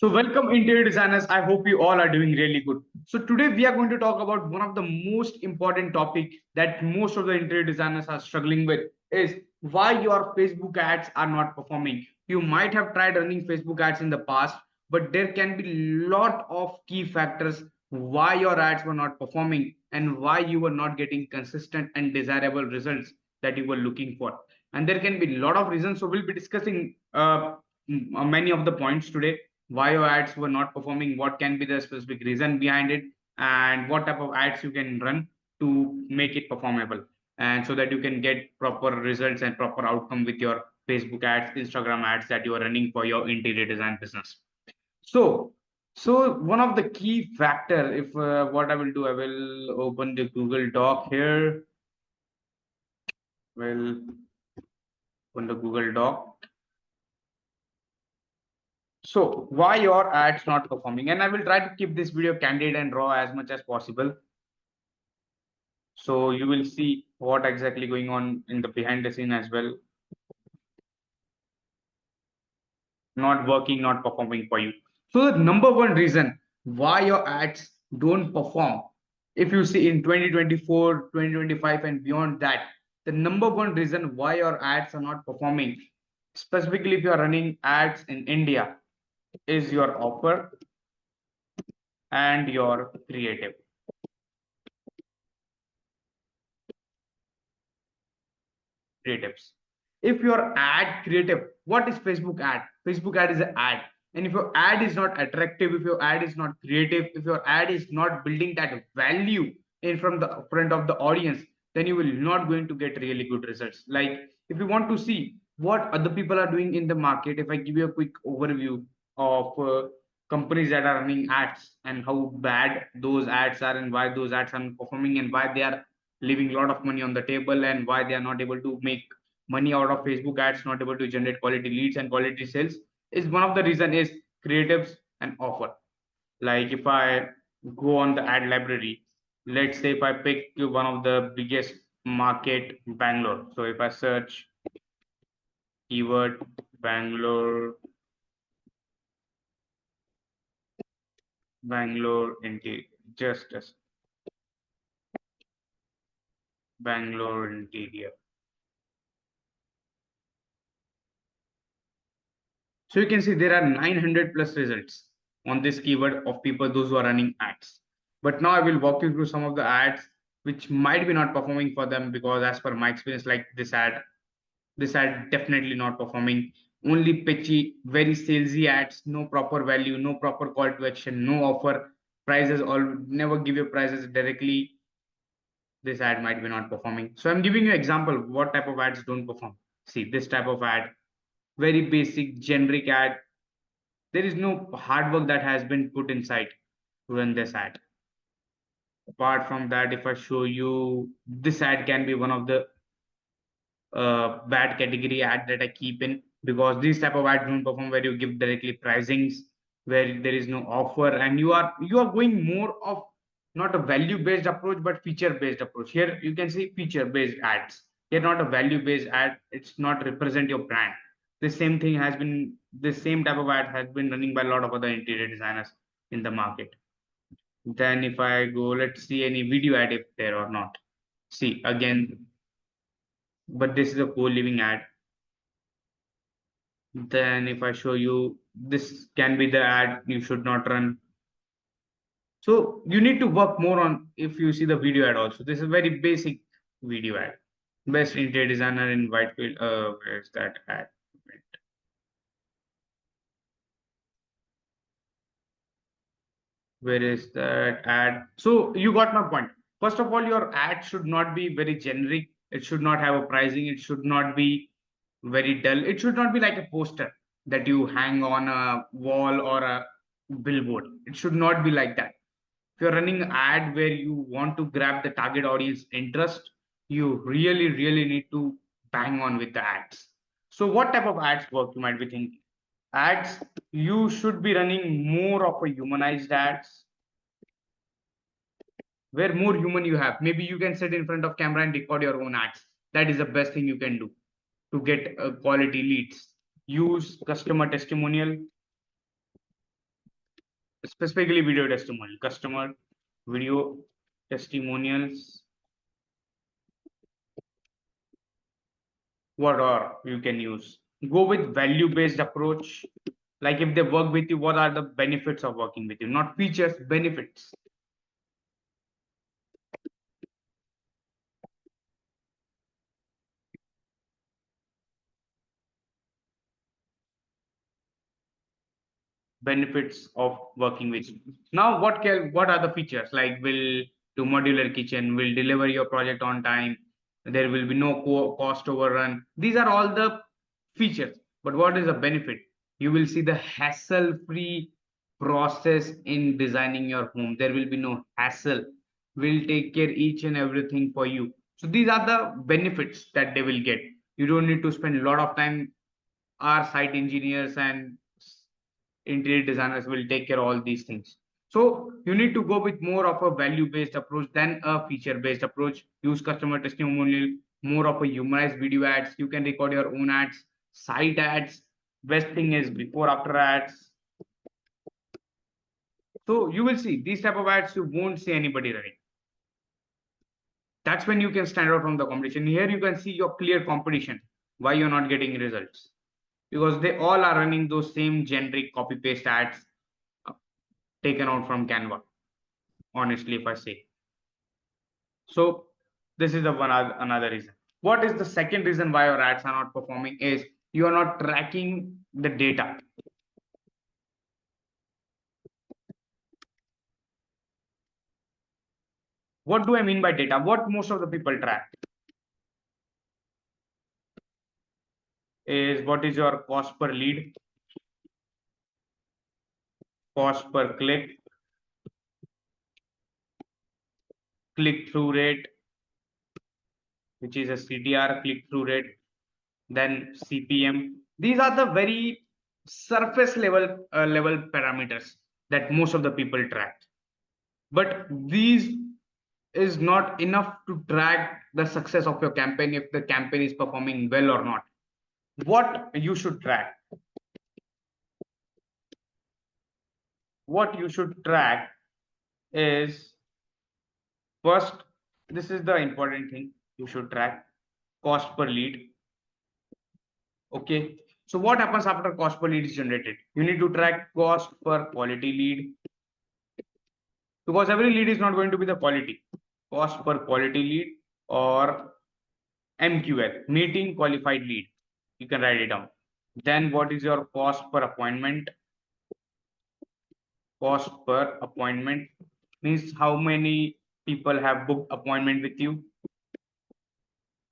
So, welcome interior designers. I hope you all are doing really good. So, today we are going to talk about one of the most important topic that most of the interior designers are struggling with is why your Facebook ads are not performing. You might have tried running Facebook ads in the past, but there can be lot of key factors why your ads were not performing and why you were not getting consistent and desirable results that you were looking for. And there can be a lot of reasons. So, we'll be discussing many of the points today, why your ads were not performing, what can be the specific reason behind it, and what type of ads you can run to make it performable, and so that you can get proper results and proper outcome with your Facebook ads, Instagram ads that you are running for your interior design business. So so one of the key factor, if what I will do, I will open the Google Doc here. Well, open the Google Doc. So why your ads not performing? And I will try to keep this video candid and raw as much as possible. So you will see what exactly going on in the behind the scene as well. Not working, not performing for you. So the number one reason why your ads don't perform, if you see in 2024, 2025 and beyond that, the number one reason why your ads are not performing, specifically if you are running ads in India, is your offer and your creatives. If your ad creative, what is Facebook ad? Facebook ad is an ad. And if your ad is not attractive, if your ad is not creative, if your ad is not building that value in from the front of the audience, then you will not going to get really good results. Like if you want to see what other people are doing in the market, if I give you a quick overview of companies that are running ads and how bad those ads are and why those ads are performing and why they are leaving a lot of money on the table and why they are not able to make money out of Facebook ads, not able to generate quality leads and quality sales, is one of the reason is creatives and offer. Like if I go on the ad library, let's say if I pick one of the biggest market, Bangalore. So if I search keyword Bangalore, Bangalore interior, just as Bangalore interior. So you can see there are 900 plus results on this keyword of people, those who are running ads. But now I will walk you through some of the ads which might be not performing for them, because as per my experience, like this ad definitely not performing. Only pitchy, very salesy ads, no proper value, no proper call to action, no offer, prices all never give you prices directly. This ad might be not performing. So I'm giving you example what type of ads don't perform. See this type of ad, very basic generic ad. There is no hard work that has been put inside to run this ad. Apart from that, if I show you, this ad can be one of the bad category ad that I keep in, because these type of ads don't perform where you give directly pricings, where there is no offer, and you are going more of not a value based approach but feature based approach. Here you can see feature based ads. Here not a value based ad. It's not represent your brand. The same type of ad has been running by a lot of other interior designers in the market. Then if I go, let's see any video ad if there or not. See again, but this is a co-living ad. Then if I show you, this can be the ad you should not run. So you need to work more on if you see the video ad also. This is a very basic video ad. Best interior designer in Whitefield. Where's that ad? Where is that ad? So you got my point. First of all, your ad should not be very generic. It should not have a pricing. It should not be very dull. It should not be like a poster that you hang on a wall or a billboard. It should not be like that. If you're running an ad where you want to grab the target audience interest, you really, really need to bang on with the ads. So what type of ads work, you might be thinking? Ads, you should be running more of a humanized ads, where more human you have. Maybe you can sit in front of camera and record your own ads. That is the best thing you can do to get quality leads. Use customer testimonial. specifically video testimonial, customer video testimonials. What are you can use? Go with value based approach. Like if they work with you, what are the benefits of working with you? Not features, benefits. Benefits of working with you. Now, what are the features? Like will do modular kitchen, will deliver your project on time. There will be no cost overrun. These are all the features. But what is the benefit? You will see the hassle-free process in designing your home. There will be no hassle. Will take care each and everything for you. So these are the benefits that they will get. You don't need to spend a lot of time. Our site engineers and interior designers will take care of all these things. So you need to go with more of a value-based approach than a feature-based approach. Use customer testimonial, more of a humanized video ads. You can record your own ads, site ads. Best thing is before after ads. So you will see these type of ads, you won't see anybody running. That's when you can stand out from the competition. Here you can see your clear competition. Why you're not getting results? Because they all are running those same generic copy paste ads taken out from Canva. Honestly, if I say so, this is the one another reason. What is the second reason why your ads are not performing? Is you are not tracking the data. What do I mean by data? What most of the people track is what is your cost per lead, cost per click, click through rate, which is a CTR, click through rate, then CPM. These are the very surface level parameters that most of the people track. But these is not enough to track the success of your campaign if the campaign is performing well or not. What you should track? What you should track is first, this is the important thing you should track cost per lead. Okay. So what happens after cost per lead is generated? You need to track cost per quality lead because every lead is not going to be the quality. Cost per quality lead or MQL, meeting qualified lead. You can write it down. Then what is your cost per appointment? Cost per appointment means how many people have booked appointment with you.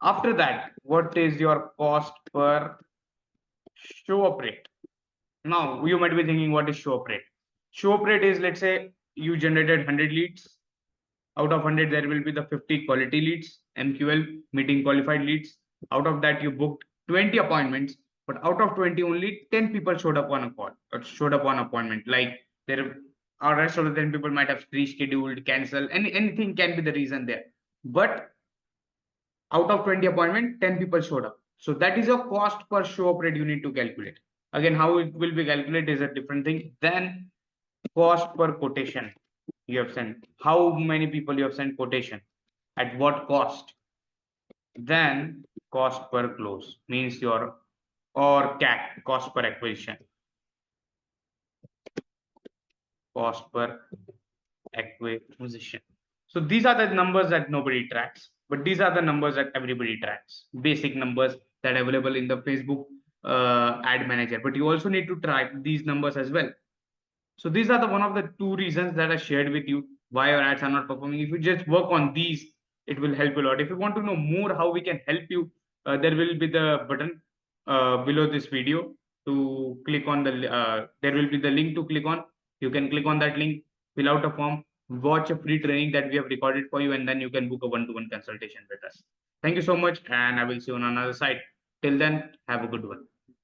After that, what is your cost per show up rate? Now you might be thinking, what is show up rate? Show up rate is, let's say you generated 100 leads. Out of 100, there will be the 50 quality leads, MQL, meeting qualified leads. Out of that, you booked 20 appointments, but out of 20, only 10 people showed up on a call or showed up on appointment. Like there are rest of the 10 people might have rescheduled, cancel, anything can be the reason there. But out of 20 appointment, 10 people showed up. So that is your cost per show up rate you need to calculate. Again, how it will be calculated is a different thing. Then cost per quotation you have sent. How many people you have sent quotation? At what cost? Then cost per close means your or CAC, cost per acquisition. Cost per acquisition. So these are the numbers that nobody tracks, but these are the numbers that everybody tracks. Basic numbers that are available in the Facebook ad manager, but you also need to track these numbers as well. So these are the one of the two reasons that I shared with you why your ads are not performing. If you just work on these, it will help a lot. If you want to know more how we can help you, there will be the button below this video to click on the. There will be the link to click on. You can click on that link, fill out a form, watch a free training that we have recorded for you, and then you can book a one-to-one consultation with us. Thank you so much, and I will see you on another side. Till then, have a good one.